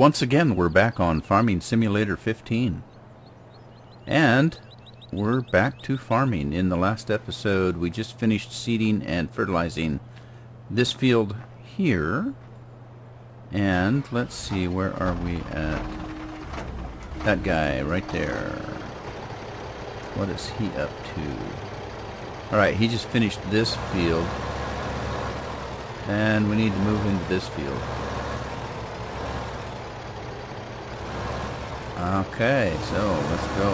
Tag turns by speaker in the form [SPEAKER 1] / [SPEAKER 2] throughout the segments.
[SPEAKER 1] once again, we're back on Farming Simulator 15. And we're back to farming. In the last episode, we just finished seeding and fertilizing this field here. And let's see, where are we at? That guy right there. What is he up to? Alright, he just finished this field. And we need to move into this field. Okay, so let's go.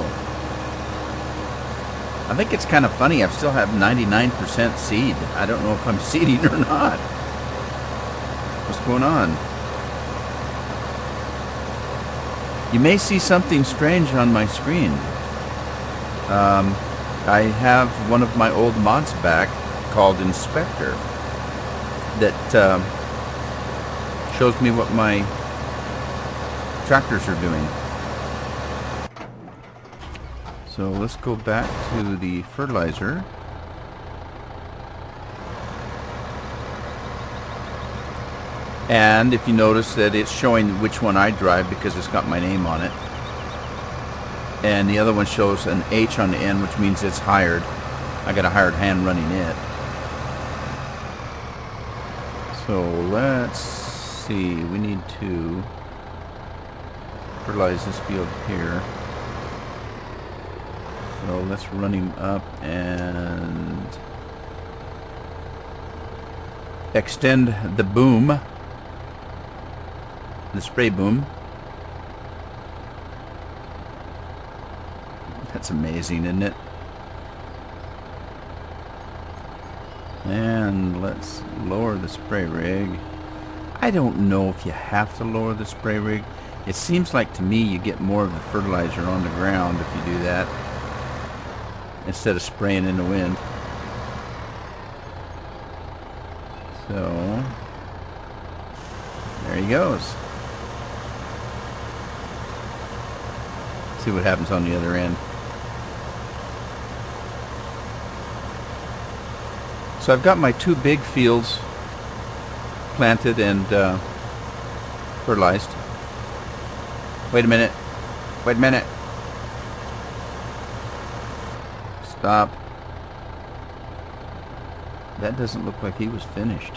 [SPEAKER 1] I think it's kind of funny. I still have 99% seed. I don't know if I'm seeding or not. What's going on? You may see something strange on my screen. I have one of my old mods back called Inspector that shows me what my tractors are doing. So let's go back to the fertilizer. And if you notice that it's showing which one I drive because it's got my name on it. And the other one shows an H on the end, which means it's hired. I got a hired hand running it. So let's see, we need to fertilize this field here. So let's run him up and extend the boom, the spray boom. That's amazing, isn't it? And let's lower the spray rig. I don't know if you have to lower the spray rig. It seems like to me you get more of the fertilizer on the ground if you do that, instead of spraying in the wind. So there he goes. See what happens on the other end. So I've got my two big fields planted and fertilized. Wait a minute. Wait a minute. Stop. That doesn't look like he was finished.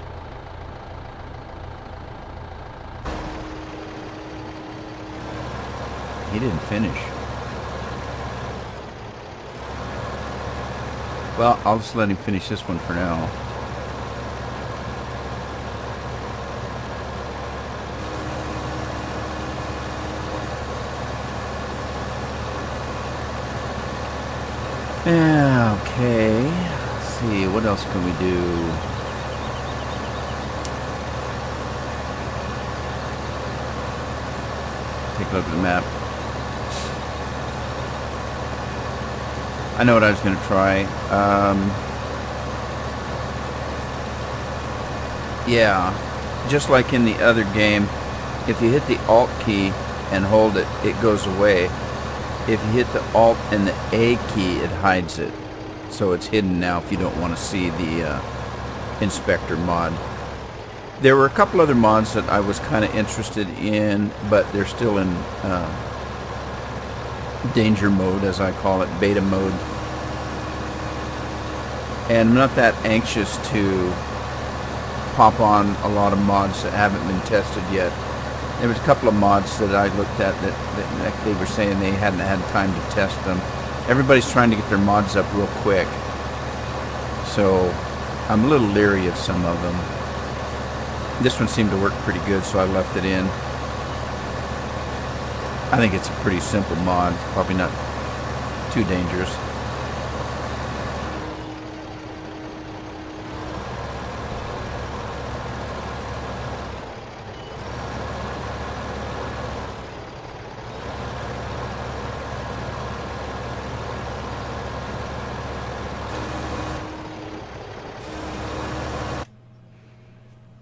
[SPEAKER 1] He didn't finish. Well, I'll just let him finish this one for now. Okay, let's see, what else can we do? Take a look at the map. I know what I was going to try. Yeah, just like in the other game, if you hit the Alt key and hold it, it goes away. If you hit the Alt and the A key, it hides it. So it's hidden now if you don't want to see the Inspector mod. There were a couple other mods that I was kind of interested in, but they're still in danger mode, as I call it, beta mode. And I'm not that anxious to pop on a lot of mods that haven't been tested yet. There was a couple of mods that I looked at that they were saying they hadn't had time to test them. Everybody's trying to get their mods up real quick. So I'm a little leery of some of them. This one seemed to work pretty good, so I left it in. I think it's a pretty simple mod, probably not too dangerous.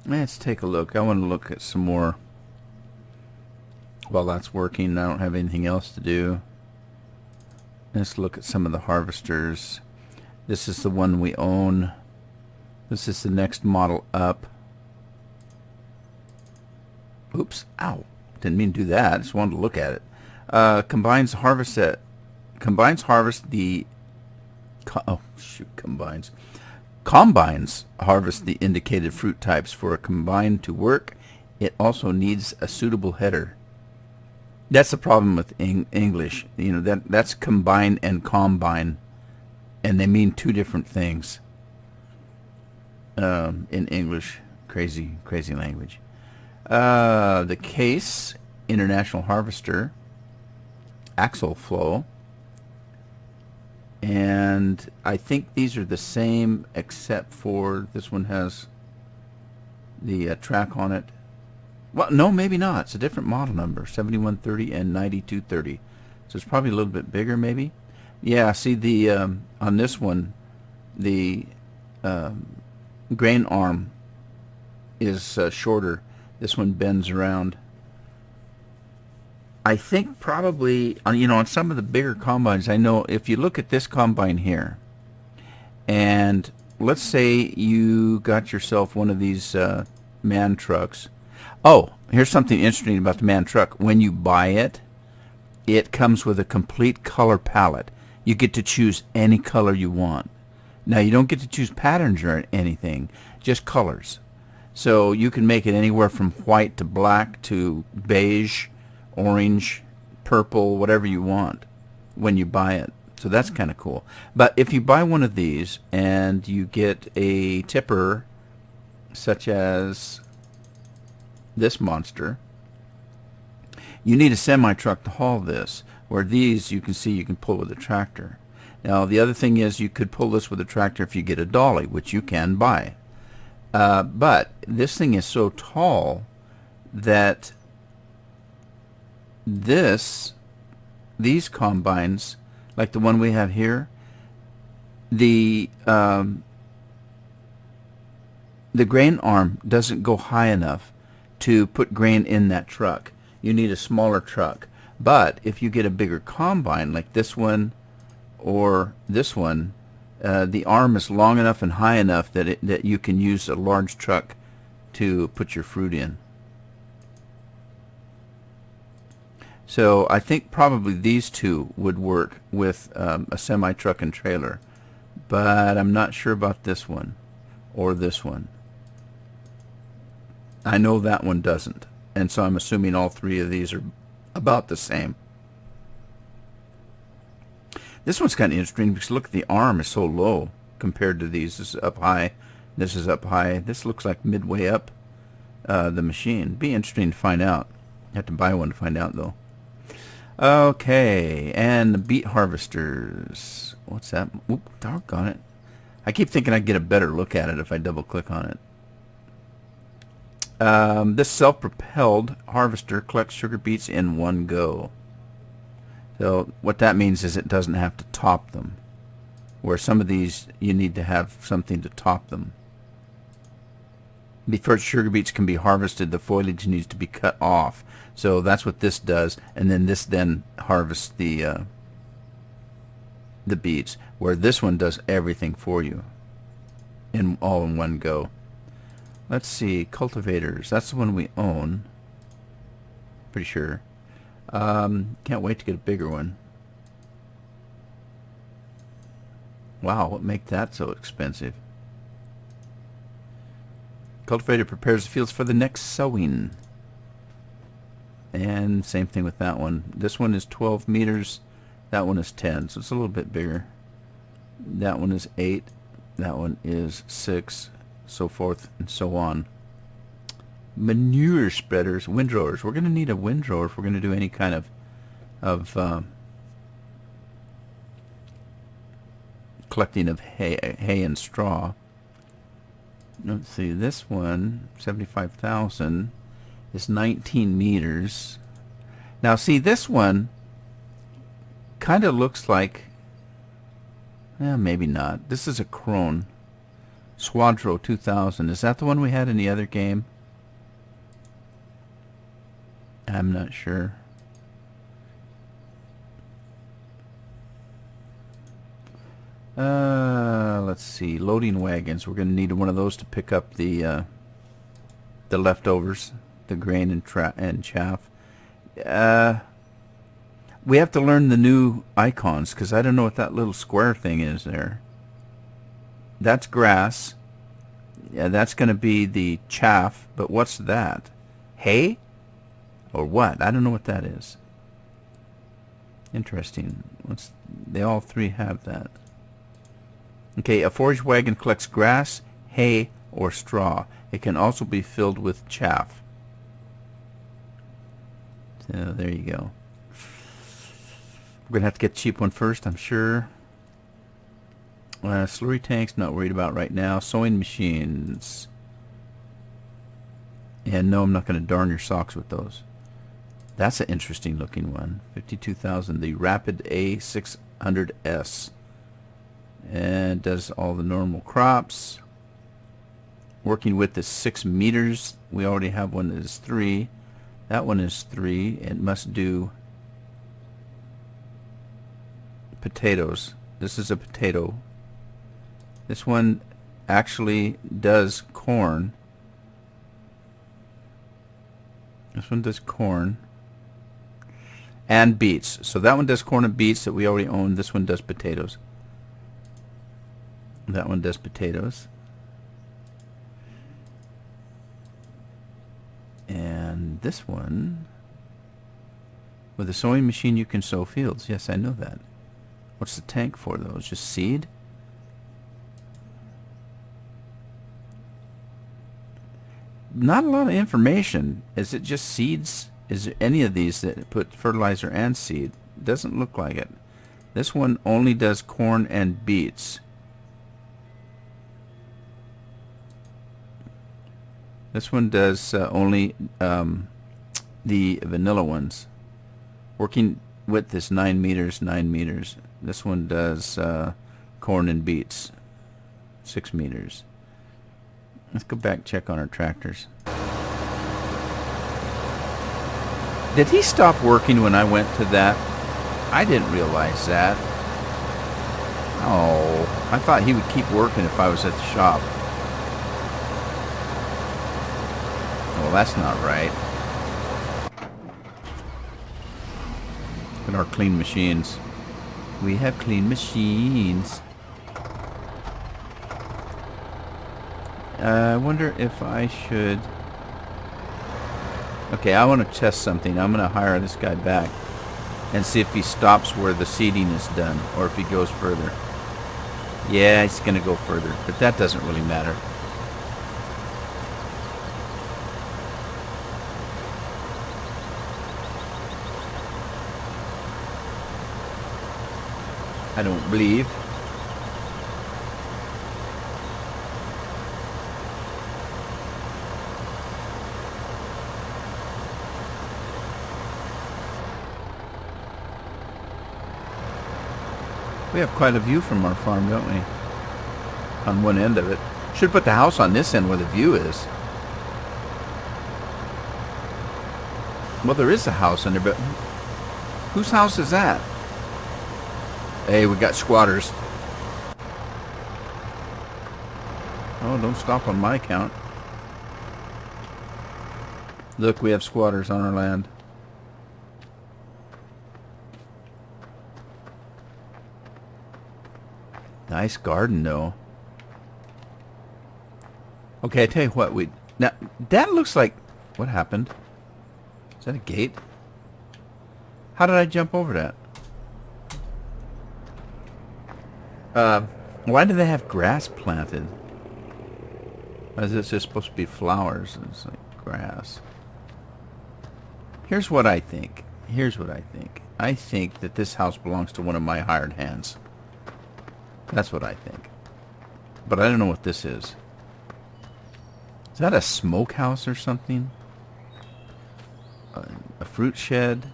[SPEAKER 1] Let's take a look. I want to look at some more. While that's working, I don't have anything else to do. Let's look at some of the harvesters. This is the one we own. This is the next model up. Oops. Ow. Didn't mean to do that. I just wanted to look at it. Combines harvest the combines harvest the indicated fruit types. For a combine to work, it also needs a suitable header. That's the problem with English. You know, that's combine and combine, and they mean two different things. In English, crazy language. The case, International Harvester, axle flow, and I think these are the same except for this one has the track on it. Well, no, maybe not. It's a different model number, 7130 and 9230. So it's probably a little bit bigger, maybe. Yeah, see the on this one, the grain arm is shorter. This one bends around. I think probably on some of the bigger combines, I know if you look at this combine here, and let's say you got yourself one of these man trucks. Oh, here's something interesting about the man truck. When you buy it, it comes with a complete color palette. You get to choose any color you want. Now, you don't get to choose patterns or anything, just colors. So you can make it anywhere from white to black to beige, orange, purple, whatever you want when you buy it. So that's kind of cool. But if you buy one of these and you get a tipper such as this monster, you need a semi-truck to haul this, where these you can see you can pull with a tractor. Now the other thing is you could pull this with a tractor if you get a dolly, which you can buy. But this thing is so tall that these combines, like the one we have here, the grain arm doesn't go high enough to put grain in that truck. You need a smaller truck. But if you get a bigger combine like this one or this one, the arm is long enough and high enough that you can use a large truck to put your fruit in. So I think probably these two would work with a semi-truck and trailer, but I'm not sure about this one or this one. I know that one doesn't, and so I'm assuming all three of these are about the same. This one's kind of interesting because look, the arm is so low compared to these. This is up high. This is up high. This looks like midway up the machine. Be interesting to find out. You have to buy one to find out, though. Okay, and the beet harvesters. What's that? Oop, doggone it. I keep thinking I'd get a better look at it if I double-click on it. This self-propelled harvester collects sugar beets in one go. So what that means is it doesn't have to top them, where some of these you need to have something to top them. Before sugar beets can be harvested, the foliage needs to be cut off. So that's what this does, and then this harvests the beets, where this one does everything for you, all in one go. Let's see, cultivators. That's the one we own. Pretty sure. Can't wait to get a bigger one. Wow, what makes that so expensive? Cultivator prepares the fields for the next sowing. And same thing with that one. This one is 12 meters. That one is 10, so it's a little bit bigger. That one is 8. That one is 6. So forth and so on. Manure spreaders, windrowers. We're going to need a windrower if we're going to do any kind of collecting of hay and straw. Let's see, this one, 75,000, is 19 meters. Now see, this one kind of looks like, maybe not. This is a Krone. Squadro 2000. Is that the one we had in the other game? I'm not sure. Let's see. Loading wagons. We're going to need one of those to pick up the leftovers, the grain and chaff. we have to learn the new icons, because I don't know what that little square thing is there. That's grass. Yeah, that's going to be the chaff, but what's that? Hay? Or what? I don't know what that is. Interesting. They all three have that. Okay, a forage wagon collects grass, hay, or straw. It can also be filled with chaff. So there you go. We're going to have to get a cheap one first, I'm sure. Slurry tanks, not worried about right now. Sewing machines. And no, I'm not going to darn your socks with those. That's an interesting looking one. 52,000. The Rapid A600S. And does all the normal crops. Working width is 6 meters. We already have one that is 3. That one is 3. It must do potatoes. This is a potato. This one actually does corn. This one does corn and beets. So that one does corn and beets that we already own. This one does potatoes. That one does potatoes. And this one, with a sewing machine you can sow fields. Yes, I know that. What's the tank for though? It's just seed? Not a lot of information. Is it just seeds? Is there any of these that put fertilizer and seed? Doesn't look like it. This one only does corn and beets. This one does only the vanilla ones. Working width is 9 meters, 9 meters. This one does corn and beets, 6 meters. Let's go back and check on our tractors. Did he stop working when I went to that? I didn't realize that. Oh, I thought he would keep working if I was at the shop. Well, that's not right. Look at our clean machines. We have clean machines. I wonder if I should... Okay, I want to test something. I'm going to hire this guy back and see if he stops where the seeding is done or if he goes further. Yeah, he's going to go further, but that doesn't really matter. I don't believe. We have quite a view from our farm, don't we? On one end of it. Should put the house on this end where the view is. Well, there is a house under, but whose house is that? Hey, we got squatters. Oh, don't stop on my account. Look, we have squatters on our land. Nice garden, though. Okay, I tell you what, now that looks like... What happened? Is that a gate? How did I jump over that? Why do they have grass planted? Or is this just supposed to be flowers? It's like grass. Here's what I think. I think that this house belongs to one of my hired hands. That's what I think. But I don't know what this is. Is that a smokehouse or something? A fruit shed?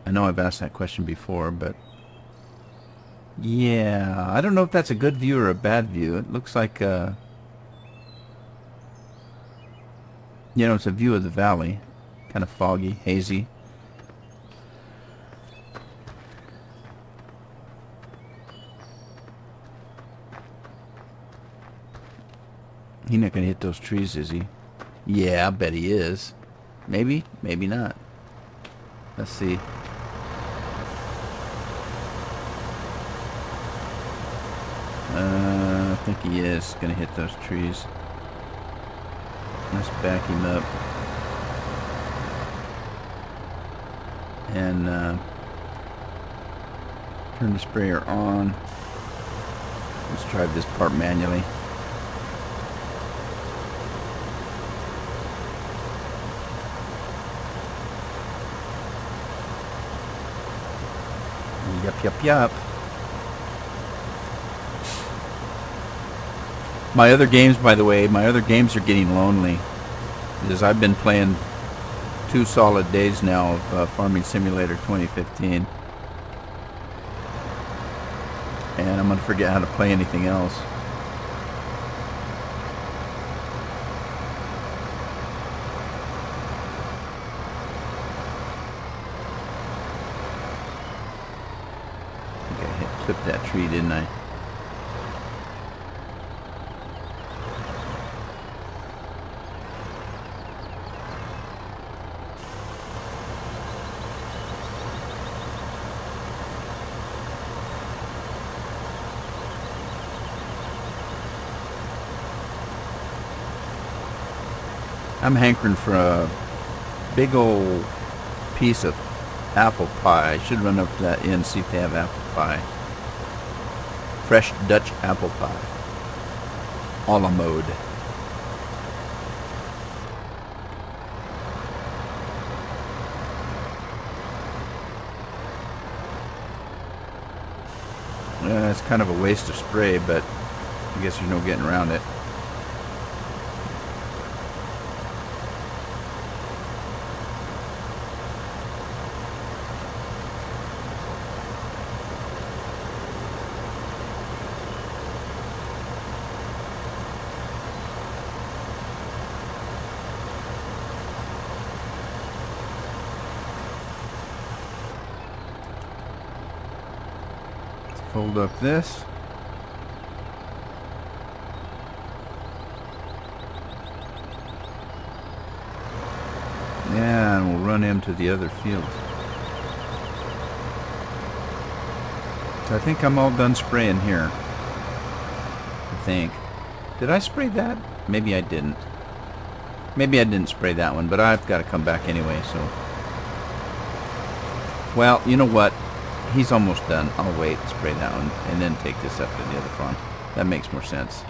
[SPEAKER 1] I know I've asked that question before, but... Yeah, I don't know if that's a good view or a bad view. It looks like, you know, it's a view of the valley. Kind of foggy, hazy. He's not going to hit those trees, is he? Yeah, I bet he is. Maybe, maybe not. Let's see. I think he is gonna hit those trees. Let's back him up. And turn the sprayer on. Let's drive this part manually. Yup. My other games, by the way, my other games are getting lonely. Because I've been playing 2 solid days now of Farming Simulator 2015. And I'm going to forget how to play anything else. I think I clipped that tree, didn't I? I'm hankering for a big old piece of apple pie. I should run up to that inn and see if they have apple pie. Fresh Dutch apple pie. A la mode. It's kind of a waste of spray, but I guess there's no getting around it. Fold up this. Yeah, and we'll run him to the other field. So I think I'm all done spraying here. I think. Did I spray that? Maybe I didn't. Maybe I didn't spray that one, but I've got to come back anyway, so. Well, you know what? He's almost done. I'll wait, spray that one, and then take this up to the other farm. That makes more sense.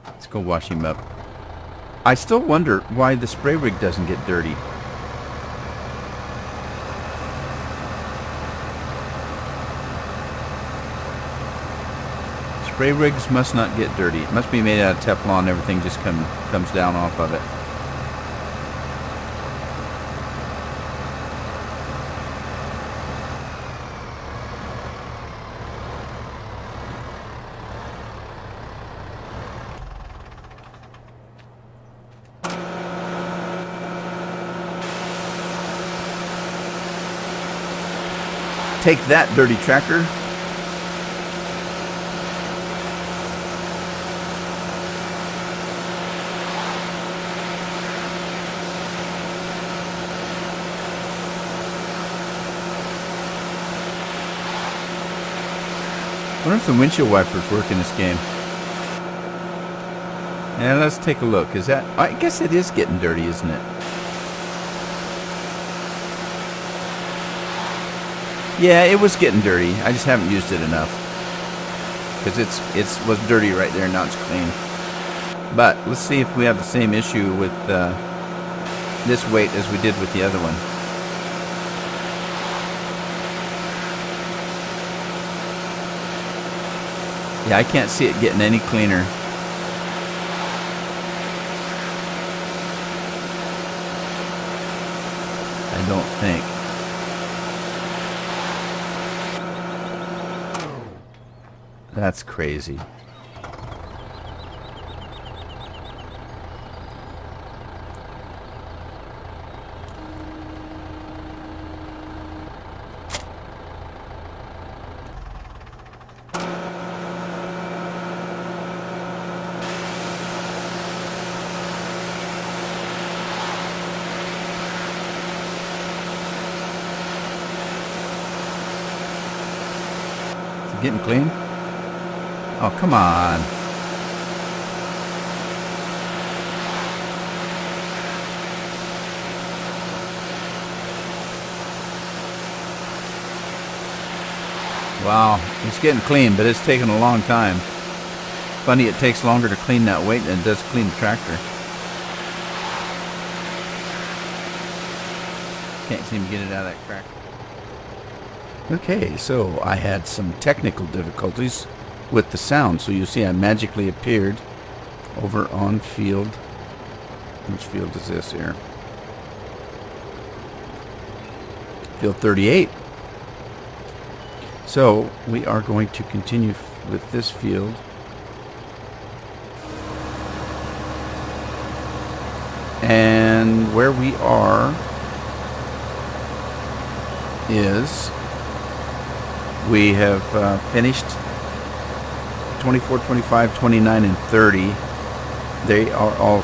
[SPEAKER 1] Let's go wash him up. I still wonder why the spray rig doesn't get dirty. Spray rigs must not get dirty. It must be made out of Teflon. Everything just comes down off of it. Take that, dirty tractor. I wonder if the windshield wipers work in this game. Yeah, let's take a look. Is that... I guess it is getting dirty, isn't it? Yeah, it was getting dirty. I just haven't used it enough. Because it was dirty right there, now it's clean. But let's see if we have the same issue with this weight as we did with the other one. Yeah, I can't see it getting any cleaner. I don't think. That's crazy. Getting clean? Oh, come on. Wow, it's getting clean, but it's taking a long time. Funny, it takes longer to clean that weight than it does to clean the tractor. Can't seem to get it out of that crack. Okay, so I had some technical difficulties with the sound. So you see I magically appeared over on field. Which field is this here? Field 38. So we are going to continue with this field. And where we are is we have finished 24, 25, 29, and 30. They are all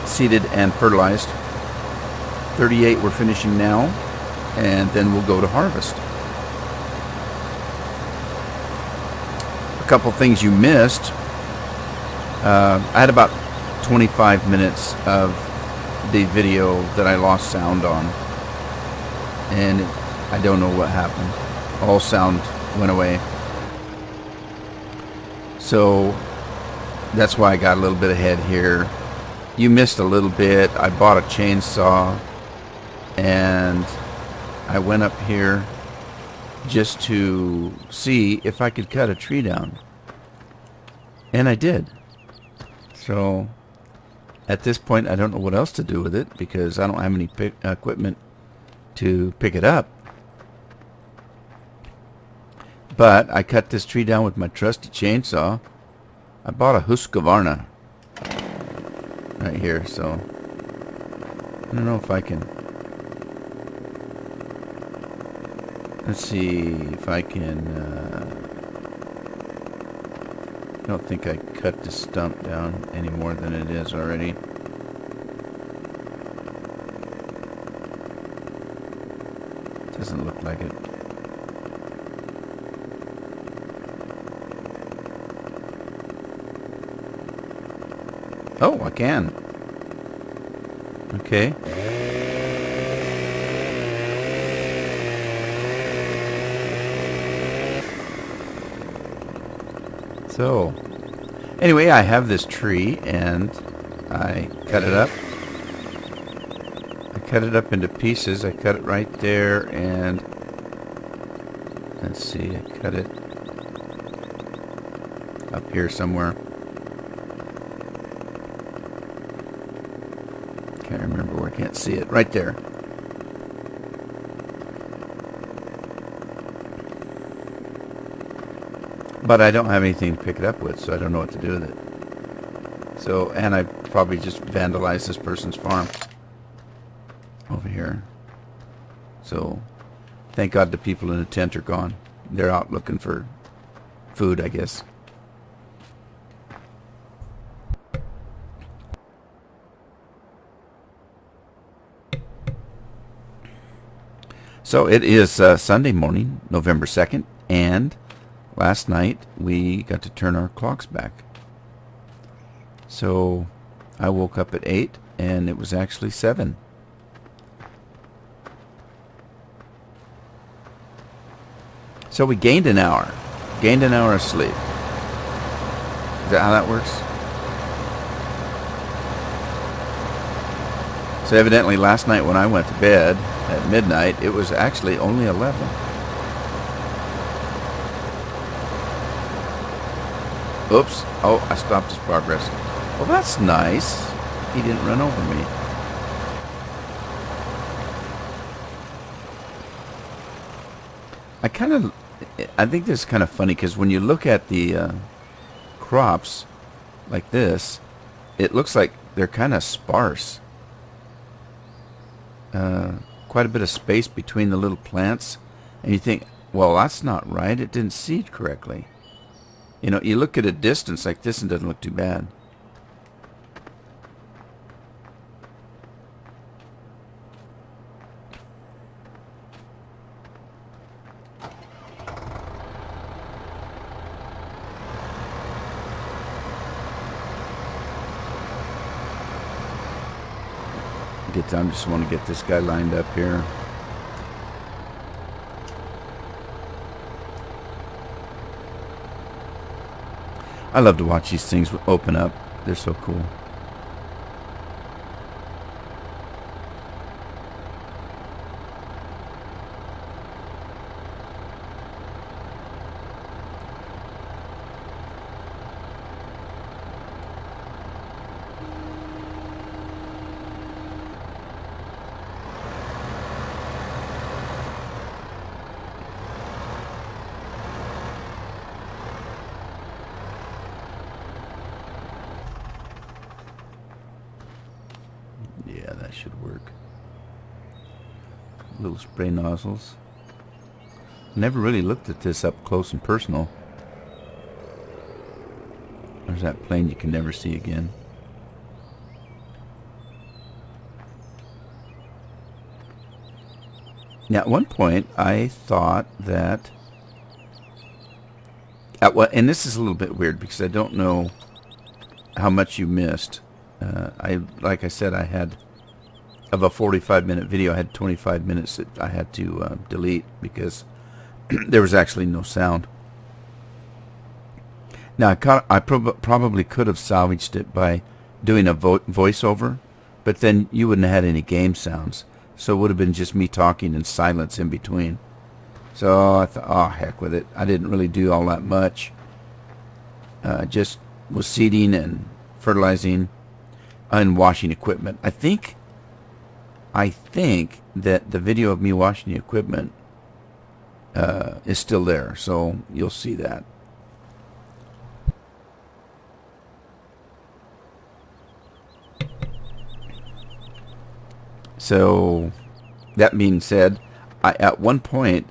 [SPEAKER 1] seeded and fertilized. 38 we're finishing now, and then we'll go to harvest. A couple things you missed. I had about 25 minutes of the video that I lost sound on, and I don't know what happened. All sound went away. So that's why I got a little bit ahead here. You missed a little bit. I bought a chainsaw and I went up here just to see if I could cut a tree down. And I did. So at this point I don't know what else to do with it because I don't have any equipment to pick it up. But I cut this tree down with my trusty chainsaw. I bought a Husqvarna right here, so I don't know if I can. Let's see if I can. I don't think I cut the stump down any more than it is already. Doesn't look like it. Oh, I can. Okay. So, anyway, I have this tree and I cut it up. I cut it up into pieces. I cut it right there and let's see, I cut it up here somewhere. Can't remember where. I can't see it. Right there. But I don't have anything to pick it up with, so I don't know what to do with it. So, and I probably just vandalized this person's farm over here. So, thank God the people in the tent are gone. They're out looking for food, I guess. So it is Sunday morning, November 2nd, and last night we got to turn our clocks back. So I woke up at 8 and it was actually 7. So we gained an hour. Gained an hour of sleep. Is that how that works? So evidently last night when I went to bed at midnight, it was actually only 11. Oops. Oh, I stopped his progress. Well, that's nice. He didn't run over me. I think this is kind of funny because when you look at the crops like this, it looks like they're kind of sparse. Quite a bit of space between the little plants, and you think, well, that's not right. It didn't seed correctly. You know, you look at a distance like this and it doesn't look too bad. I just want to get this guy lined up here. I love to watch these things open up. They're so cool. Yeah, that should work. Little spray nozzles. Never really looked at this up close and personal. There's that plane you can never see again. Now, at one point, I thought that... and this is a little bit weird because I don't know how much you missed. Like I said, I had... Of a 45-minute video, I had 25 minutes that I had to delete because there was actually no sound. Now, I probably could have salvaged it by doing a voiceover, but then you wouldn't have had any game sounds. So it would have been just me talking and silence in between. So I thought, oh, heck with it. I didn't really do all that much. Just was seeding and fertilizing and washing equipment. I think that the video of me washing the equipment is still there, so you'll see that. So, that being said, at one point,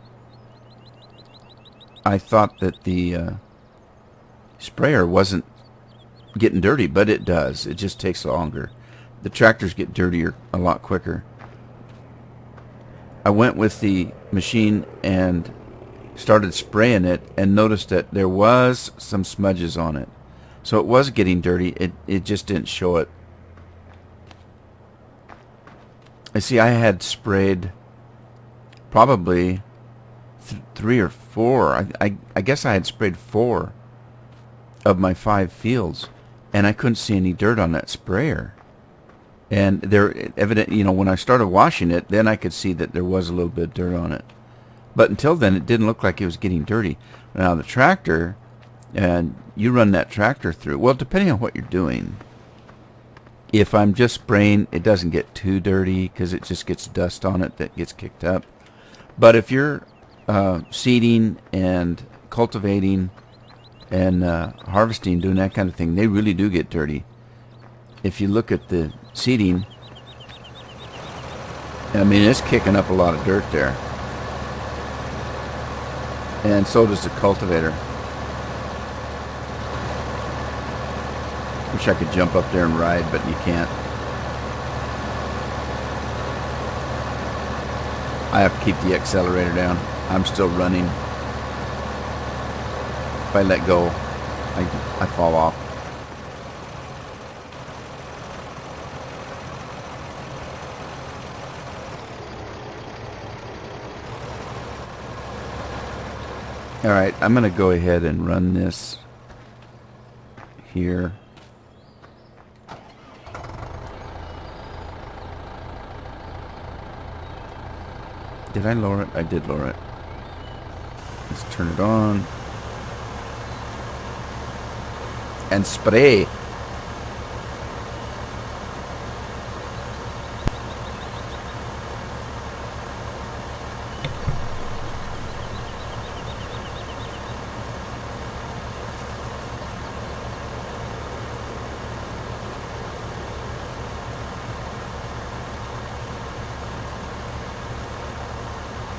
[SPEAKER 1] I thought that the sprayer wasn't getting dirty, but it does. It just takes longer. The tractors get dirtier a lot quicker. I went with the machine and started spraying it and noticed that there was some smudges on it. So it was getting dirty. It just didn't show it. I see I had sprayed probably 3 or 4. I guess I had sprayed 4 of my 5 fields, and I couldn't see any dirt on that sprayer. And there, evident, when I started washing it, then I could see that there was a little bit of dirt on it. But until then, it didn't look like it was getting dirty. Now the tractor, and you run that tractor through. Well, depending on what you're doing. If I'm just spraying, it doesn't get too dirty because it just gets dust on it that gets kicked up. But if you're seeding and cultivating and harvesting, doing that kind of thing, they really do get dirty. If you look at the seeding, I mean, it's kicking up a lot of dirt there. And so does the cultivator. Wish I could jump up there and ride, but you can't. I have to keep the accelerator down. I'm still running. If I let go, I fall off. Alright, I'm going to go ahead and run this here. Did I lower it? I did lower it. Let's turn it on. And spray.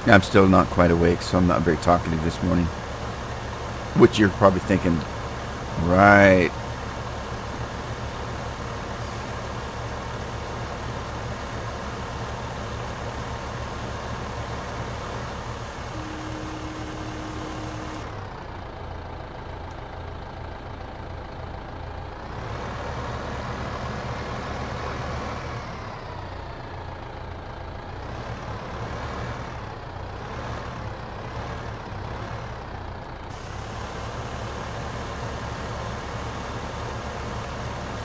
[SPEAKER 1] I'm still not quite awake, so I'm not very talkative this morning. Which you're probably thinking, right.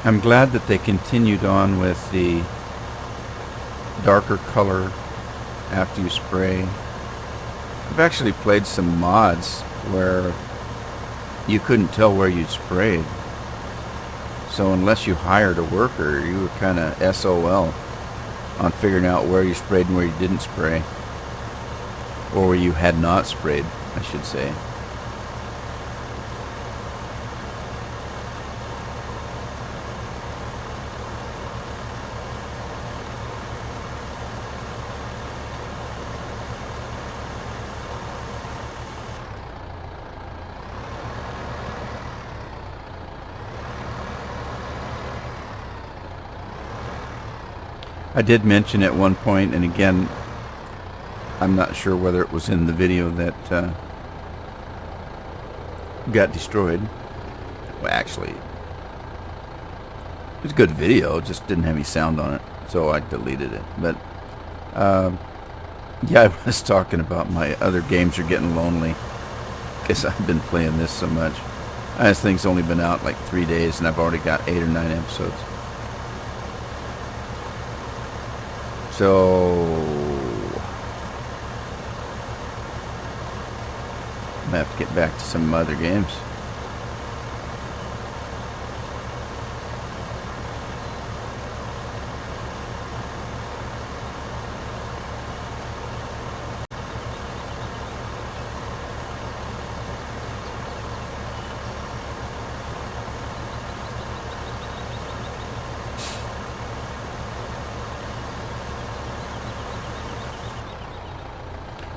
[SPEAKER 1] I'm glad that they continued on with the darker color after you spray. I've actually played some mods where you couldn't tell where you'd sprayed. So unless you hired a worker, you were kind of SOL on figuring out where you sprayed and where you didn't spray. Or where you had not sprayed, I should say. I did mention at one point, and again, I'm not sure whether it was in the video that got destroyed. Well, actually, it was a good video, just didn't have any sound on it, so I deleted it. But yeah, I was talking about my other games are getting lonely because I've been playing this so much. This thing's only been out like 3 days, and I've already got 8 or 9 episodes. So I'm gonna have to get back to some other games.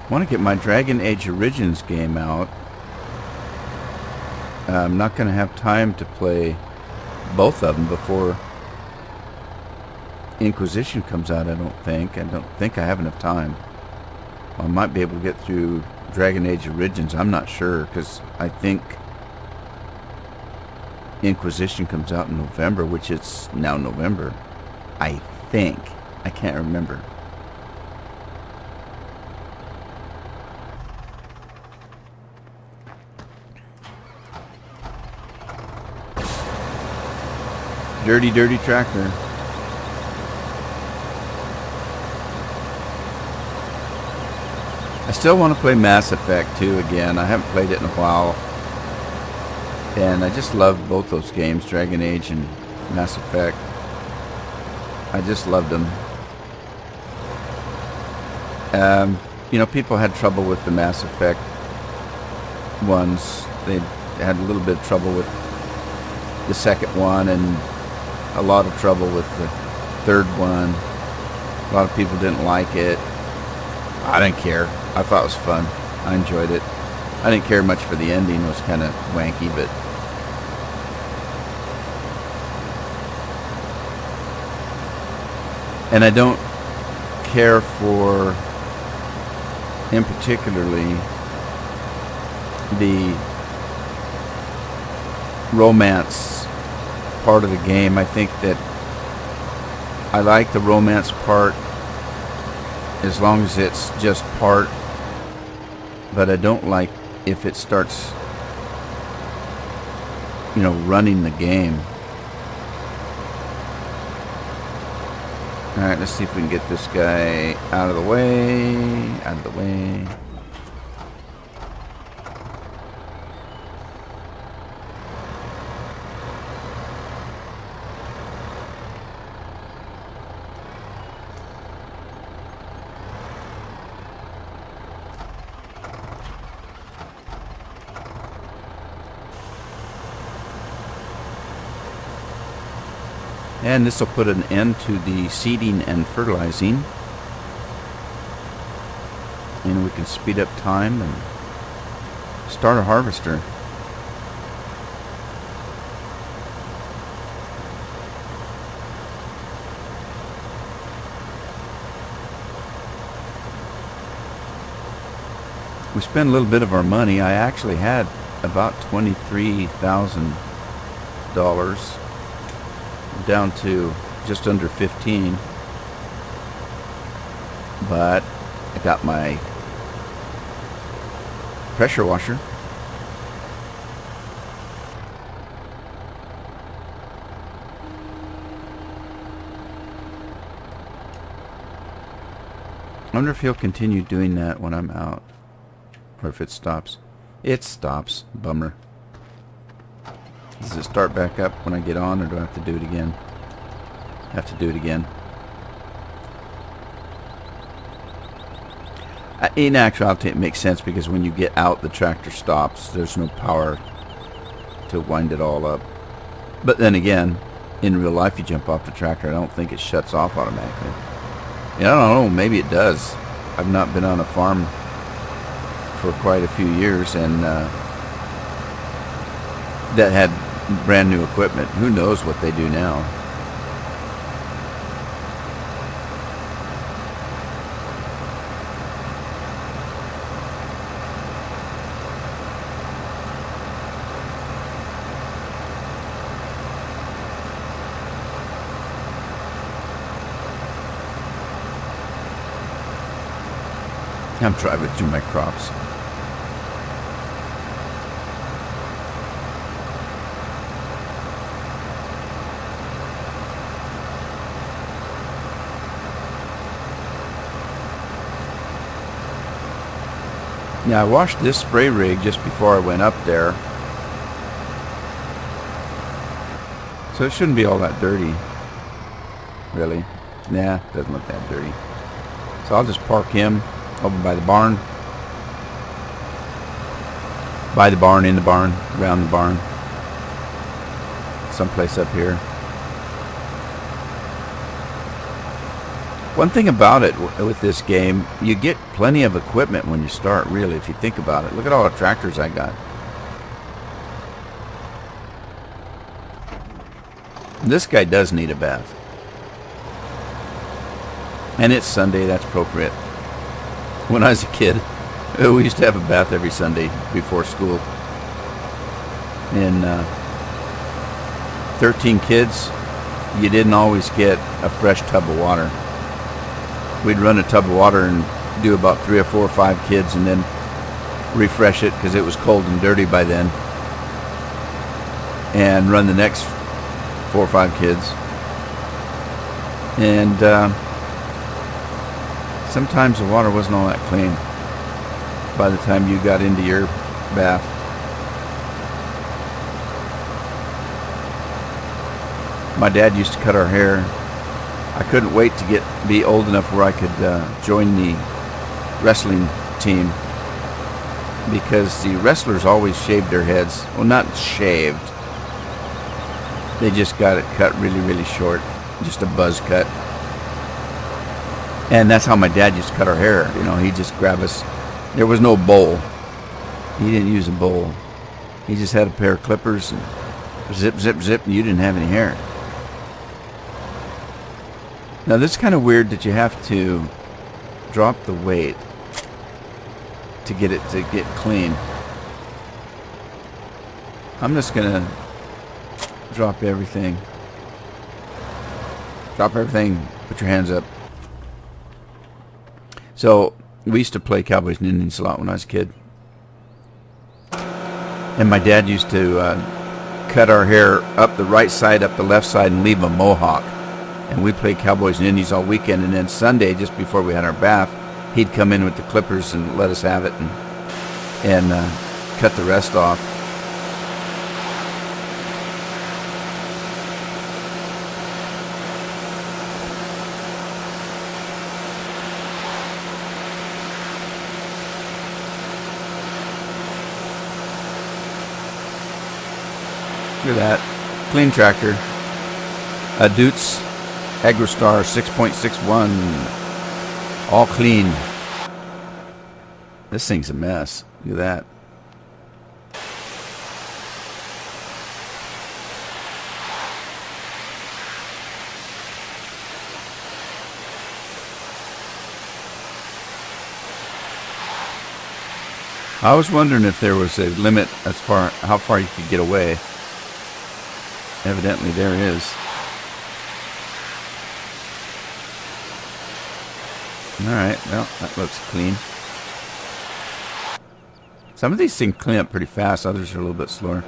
[SPEAKER 1] I want to get my Dragon Age Origins game out. I'm not going to have time to play both of them before Inquisition comes out, I don't think. I don't think I have enough time. I might be able to get through Dragon Age Origins. I'm not sure, because I think Inquisition comes out in November, which it's now November. I think. I can't remember. Dirty, dirty tractor. I still want to play Mass Effect 2 again. I haven't played it in a while. And I just love both those games, Dragon Age and Mass Effect. I just loved them. You know, people had trouble with the Mass Effect ones. They had a little bit of trouble with the second one, and a lot of trouble with the third one. A lot of people didn't like it. I didn't care. I thought it was fun. I enjoyed it. I didn't care much for the ending. It was kind of wanky, but and I don't care for, in particularly, the romance part of the game. I think that I like the romance part as long as it's just part, but I don't like if it starts, you know, running the game. Alright, let's see if we can get this guy out of the way, out of the way. And this will put an end to the seeding and fertilizing. And we can speed up time and start a harvester. We spent a little bit of our money. I actually had about $23,000. Down to just under 15, but I got my pressure washer. I wonder if he'll continue doing that when I'm out. Or if it stops. It stops. Bummer. Does it start back up when I get on, or do I have to do it again? I have to do it again. In actuality, it makes sense because when you get out, the tractor stops. There's no power to wind it all up. But then again, in real life, you jump off the tractor, I don't think it shuts off automatically. Yeah, I don't know. Maybe it does. I've not been on a farm for quite a few years, and that had brand new equipment. Who knows what they do now? I'm driving through my crops. Now, I washed this spray rig just before I went up there, so it shouldn't be all that dirty, really. Nah, it doesn't look that dirty. So I'll just park him over by the barn. By the barn, in the barn, around the barn. Someplace up here. One thing about it with this game, you get plenty of equipment when you start, really, if you think about it. Look at all the tractors I got. This guy does need a bath. And it's Sunday, that's appropriate. When I was a kid, we used to have a bath every Sunday before school. And 13 kids, you didn't always get a fresh tub of water. We'd run a tub of water and do about 3 or 4 or 5 kids and then refresh it because it was cold and dirty by then. And run the next 4 or 5 kids. And sometimes the water wasn't all that clean by the time you got into your bath. My dad used to cut our hair. I couldn't wait to be old enough where I could join the wrestling team, because the wrestlers always shaved their heads. Well, not shaved. They just got it cut really, really short. Just a buzz cut. And that's how my dad used to cut our hair. You know, he'd just grab us. There was no bowl. He didn't use a bowl. He just had a pair of clippers and zip, zip, zip, and you didn't have any hair. Now, this is kind of weird that you have to drop the weight to get it to get clean. I'm just going to drop everything. Drop everything. Put your hands up. So, we used to play Cowboys and Indians a lot when I was a kid. And my dad used to cut our hair up the right side, up the left side, and leave a mohawk. And we played Cowboys and Indians all weekend. And then Sunday, just before we had our bath, he'd come in with the clippers and let us have it and cut the rest off. Look at that. Clean tractor. A Dutz AgroStar 6.61. All clean. This thing's a mess. Look at that. I was wondering if there was a limit as far how far you could get away. Evidently there is. Alright, well, that looks clean. Some of these things clean up pretty fast, others are a little bit slower.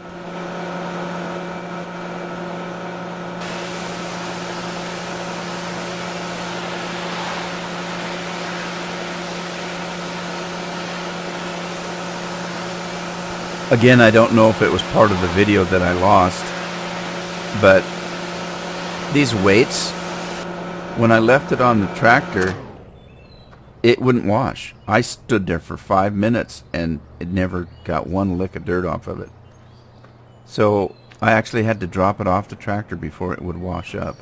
[SPEAKER 1] Again, I don't know if it was part of the video that I lost, but these weights, when I left it on the tractor, it wouldn't wash. I stood there for 5 minutes and it never got one lick of dirt off of it. So I actually had to drop it off the tractor before it would wash up.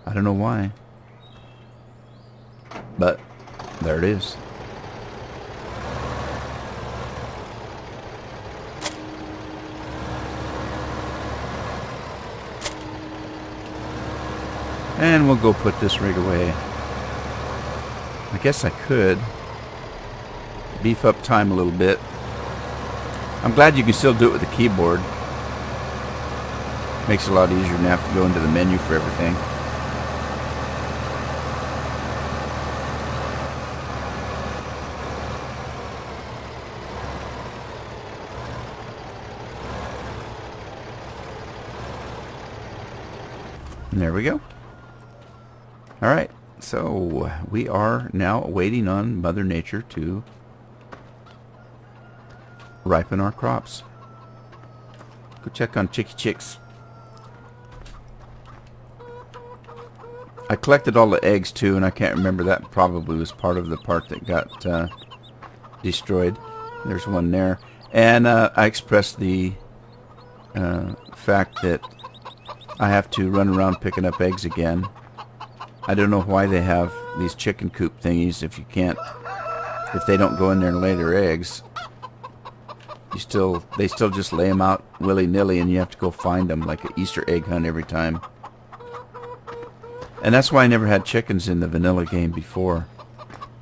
[SPEAKER 1] I don't know why, but there it is. And we'll go put this rig away. I guess I could beef up time a little bit. I'm glad you can still do it with the keyboard. Makes it a lot easier than have to go into the menu for everything. And there we go. Alright, so we are now waiting on Mother Nature to ripen our crops. Go check on Chicky Chicks. I collected all the eggs too, and I can't remember, that probably was part of the part that got destroyed. There's one there. And I expressed the fact that I have to run around picking up eggs again. I don't know why they have these chicken coop thingies if they don't go in there and lay their eggs. They still just lay them out willy-nilly, and you have to go find them like an Easter egg hunt every time. And that's why I never had chickens in the vanilla game before.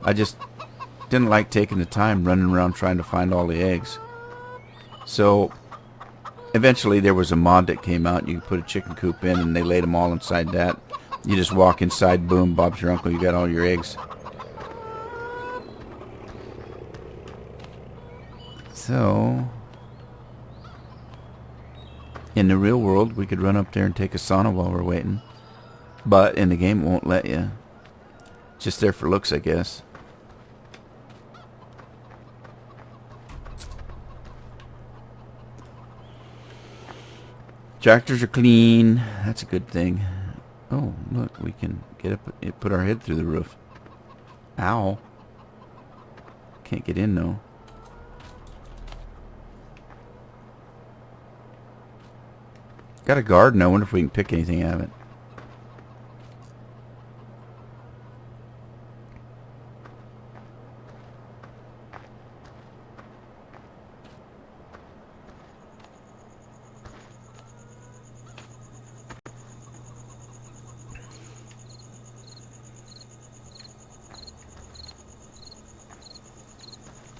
[SPEAKER 1] I just didn't like taking the time running around trying to find all the eggs. So eventually there was a mod that came out. You could put a chicken coop in and they laid them all inside that. You just walk inside, boom, Bob's your uncle, you got all your eggs. So in the real world we could run up there and take a sauna while we're waiting. But in the game it won't let you. Just there for looks, I guess. Tractors are clean. That's a good thing. Oh, look, we can get up and put our head through the roof. Ow. Can't get in though. Got a garden. I wonder if we can pick anything out of it.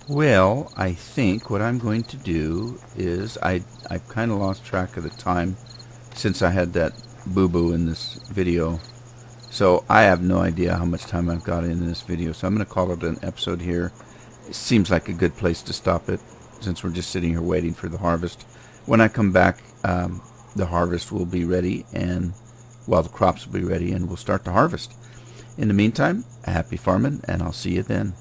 [SPEAKER 1] Well, I think what I'm going to do is I've kind of lost track of the time since I had that boo-boo in this video. So I have no idea how much time I've got in this video. So I'm going to call it an episode here. It seems like a good place to stop it since we're just sitting here waiting for the harvest. When I come back, the harvest will be ready, and well, the crops will be ready, and we'll start the harvest. In the meantime, happy farming, and I'll see you then.